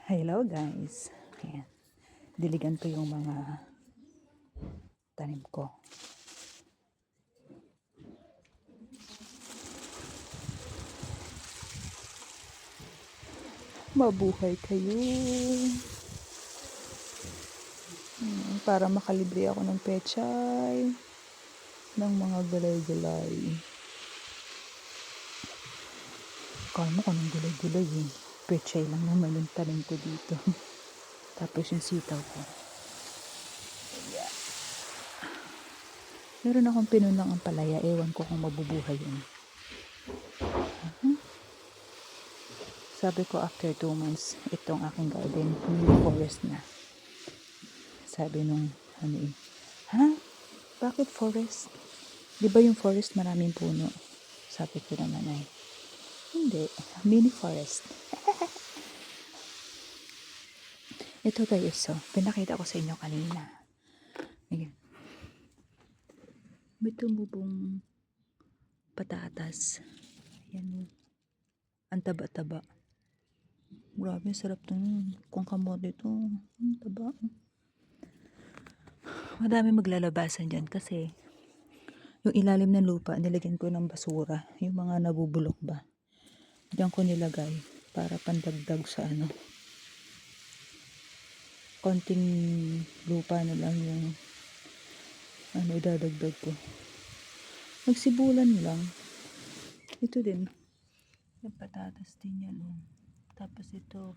Hello guys. Ayan. Diligan ko yung mga tanim ko. Mabuhay kayo. Para makalibre ako ng pechay. Ng mga gulay-gulay. Kala mo kung ng gulay-gulay eh. Pechay lang naman yung tanim ko dito. Tapos yung sitaw ko. Yeah. Meron akong pinunang ampalaya. Ewan ko kung mabubuhay yun. Sabi ko after 2 months, itong aking garden, mini forest na. Sabi nung ano eh, ha? Bakit forest? Di ba yung forest maraming puno? Sabi ko naman ay, hindi, mini forest. Ito guys, so, pinakita ko sa inyo kanina. Ayan. May tumubong patatas. Ayan. Ang taba-taba. Grabe, sarap to. Kung kamote to. Ang taba. Madami maglalabasan dyan kasi yung ilalim ng lupa, nilagyan ko ng basura. Yung mga nabubulok ba. Diyan ko nilagay para pandagdag sa ano. Konting lupa na lang yung ano idadagdag ko. Magsibulan lang. Ito din. Yung patatas din yan. Oh. Tapos ito,